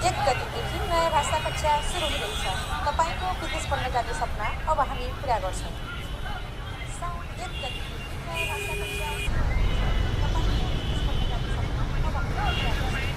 एक गतिदेखि नयाँ भाषा कक्षा सुरु हुँदैछ। तपाईँको विदेश पढ्न जाने सपना अब हामी पुरा गर्छौँ। साउन 1 गतिदेखि नयाँ भाषा कक्षा सुरु हुँदैछ। तपाईँको विदेश पढ्न जाने सपना अब हामी पुरा गर्छौँ।